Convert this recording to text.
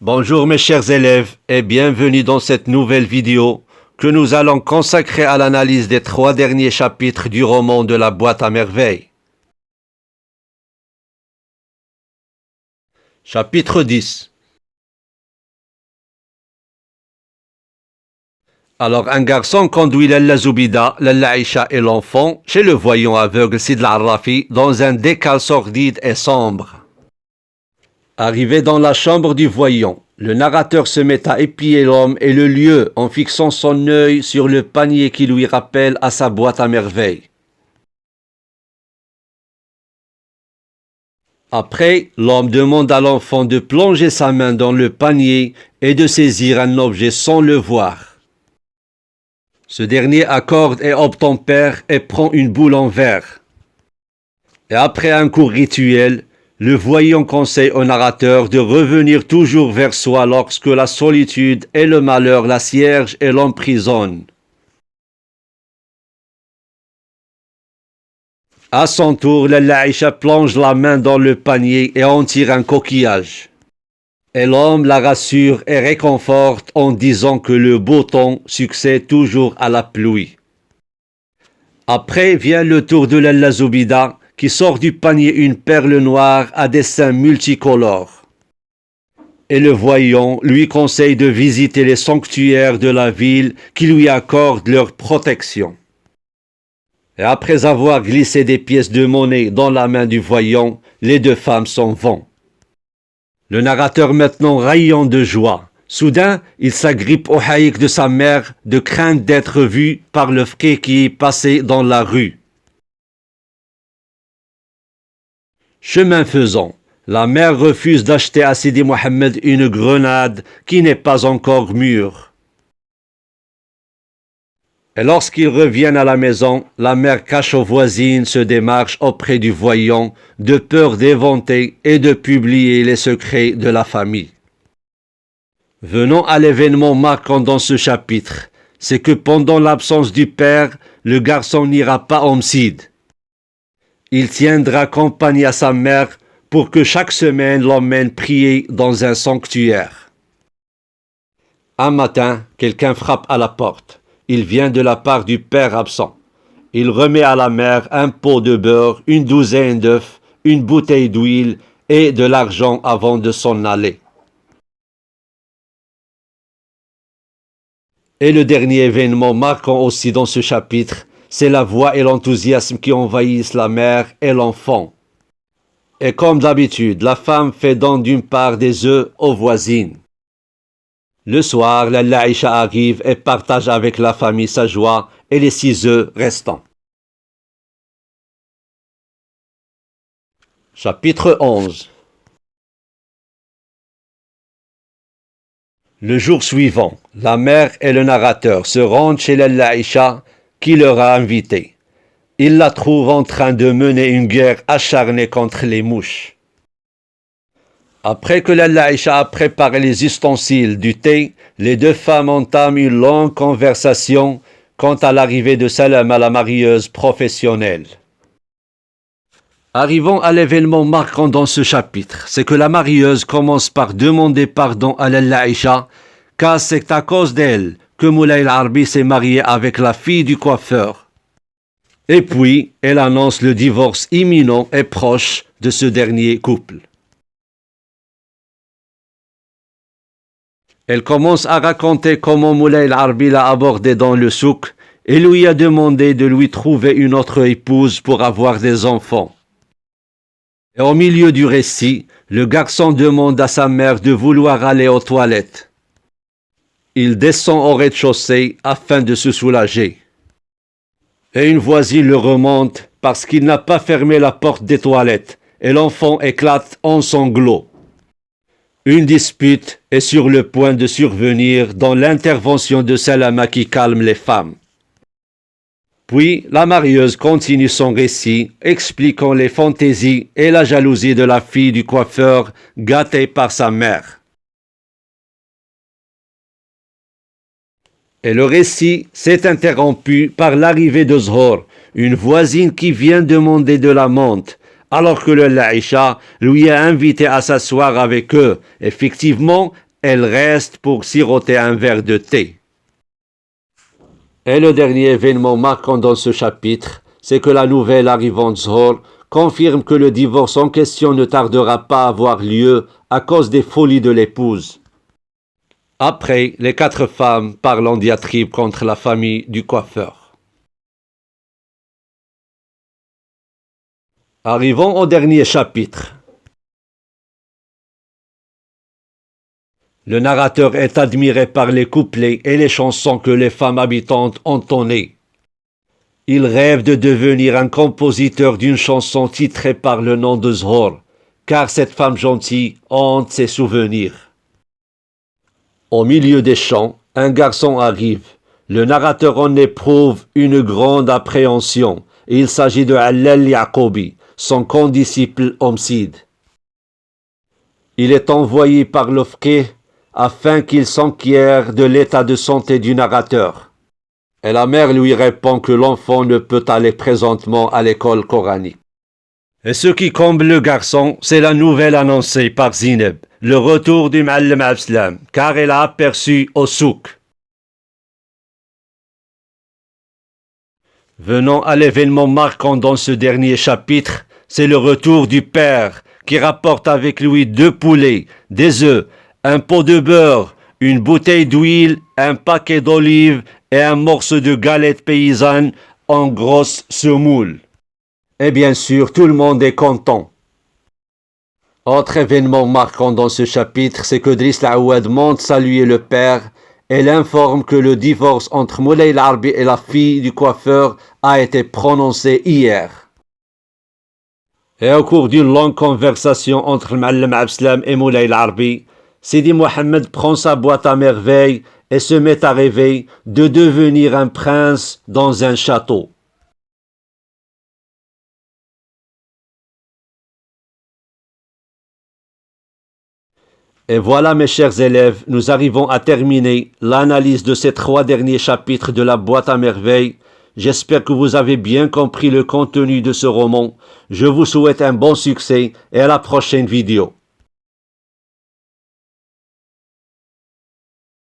Bonjour mes chers élèves et bienvenue dans cette nouvelle vidéo que nous allons consacrer à l'analyse des 3 derniers chapitres du roman de la boîte à merveilles. Chapitre 10. Alors un garçon conduit Lalla Zoubida, Lalla Aïcha et l'enfant chez le voyant aveugle Sid al-Arrafi dans un décal sordide et sombre. Arrivé dans la chambre du voyant, le narrateur se met à épier l'homme et le lieu en fixant son œil sur le panier qui lui rappelle à sa boîte à merveilles. Après, l'homme demande à l'enfant de plonger sa main dans le panier et de saisir un objet sans le voir. Ce dernier accorde et obtempère et prend une boule en verre. Et après un court rituel, le voyant conseille au narrateur de revenir toujours vers soi lorsque la solitude et le malheur l'assiègent et l'emprisonnent. À son tour, Lalla Aïcha plonge la main dans le panier et en tire un coquillage. Et l'homme la rassure et réconforte en disant que le beau temps succède toujours à la pluie. Après vient le tour de Lalla Zoubida, qui sort du panier une perle noire à dessin multicolore. Et le voyant lui conseille de visiter les sanctuaires de la ville qui lui accordent leur protection. Et après avoir glissé des pièces de monnaie dans la main du voyant, les deux femmes s'en vont. Le narrateur maintenant rayant de joie. Soudain, il s'agrippe au haïk de sa mère de crainte d'être vu par le frère qui passait dans la rue. Chemin faisant, la mère refuse d'acheter à Sidi Mohammed une grenade qui n'est pas encore mûre. Et lorsqu'ils reviennent à la maison, la mère cache aux voisines ce démarche auprès du voyant de peur d'éventer et de publier les secrets de la famille. Venons à l'événement marquant dans ce chapitre, c'est que pendant l'absence du père, le garçon n'ira pas au Msid. Il tiendra compagnie à sa mère pour que chaque semaine l'emmène prier dans un sanctuaire. Un matin, quelqu'un frappe à la porte. Il vient de la part du père absent. Il remet à la mère un pot de beurre, une douzaine d'œufs, une bouteille d'huile et de l'argent avant de s'en aller. Et le dernier événement marquant aussi dans ce chapitre, c'est la voix et l'enthousiasme qui envahissent la mère et l'enfant. Et comme d'habitude, la femme fait don d'une part des œufs aux voisines. Le soir, Lalla Aïcha arrive et partage avec la famille sa joie et les 6 œufs restants. Chapitre 11. Le jour suivant, la mère et le narrateur se rendent chez Lalla Aïcha qui leur a invité. Ils la trouvent en train de mener une guerre acharnée contre les mouches. Après que Lalla Aïcha a préparé les ustensiles du thé, les deux femmes entament une longue conversation quant à l'arrivée de Salama, la marieuse professionnelle. Arrivons à l'événement marquant dans ce chapitre, c'est que la marieuse commence par demander pardon à Lalla Aïcha, car c'est à cause d'elle que Moulay al-Arbi s'est marié avec la fille du coiffeur. Et puis, elle annonce le divorce imminent et proche de ce dernier couple. Elle commence à raconter comment Moulay al-Arbi l'a abordé dans le souk et lui a demandé de lui trouver une autre épouse pour avoir des enfants. Et au milieu du récit, le garçon demande à sa mère de vouloir aller aux toilettes. Il descend au rez-de-chaussée afin de se soulager. Et une voisine le remonte parce qu'il n'a pas fermé la porte des toilettes et l'enfant éclate en sanglots. Une dispute est sur le point de survenir dans l'intervention de Salama qui calme les femmes. Puis la marieuse continue son récit, expliquant les fantaisies et la jalousie de la fille du coiffeur gâtée par sa mère. Et le récit s'est interrompu par l'arrivée de Zhor, une voisine qui vient demander de la menthe, alors que Lalla Aïcha lui a invité à s'asseoir avec eux. Effectivement, elle reste pour siroter un verre de thé. Et le dernier événement marquant dans ce chapitre, c'est que la nouvelle arrivant de Zohor confirme que le divorce en question ne tardera pas à avoir lieu à cause des folies de l'épouse. Après, les 4 femmes parlent en diatribe contre la famille du coiffeur. Arrivons au dernier chapitre. Le narrateur est admiré par les couplets et les chansons que les femmes habitantes entonnaient. Il rêve de devenir un compositeur d'une chanson titrée par le nom de Zohor, car cette femme gentille hante ses souvenirs. Au milieu des chants, un garçon arrive. Le narrateur en éprouve une grande appréhension. Il s'agit de Allal Yaqoubi, son condisciple homicide. Il est envoyé par l'Ofké afin qu'il s'enquiert de l'état de santé du narrateur. Et la mère lui répond que l'enfant ne peut aller présentement à l'école coranique. Et ce qui comble le garçon, c'est la nouvelle annoncée par Zineb, le retour du Ma'allim Abslam, car elle a aperçu au souk. Venons à l'événement marquant dans ce dernier chapitre, c'est le retour du père, qui rapporte avec lui 2 poulets, des œufs, un pot de beurre, une bouteille d'huile, un paquet d'olives et un morceau de galette paysanne en grosse semoule. Et bien sûr, tout le monde est content. Autre événement marquant dans ce chapitre, c'est que Driss Aouad monte saluer le père et l'informe que le divorce entre Moulay Larbi et la fille du coiffeur a été prononcé hier. Et au cours d'une longue conversation entre le Ma'allim Abslam et Moulay Larbi, Sidi Mohammed prend sa boîte à merveilles et se met à rêver de devenir un prince dans un château. Et voilà mes chers élèves, nous arrivons à terminer l'analyse de ces 3 derniers chapitres de la boîte à merveilles. J'espère que vous avez bien compris le contenu de ce roman. Je vous souhaite un bon succès et à la prochaine vidéo.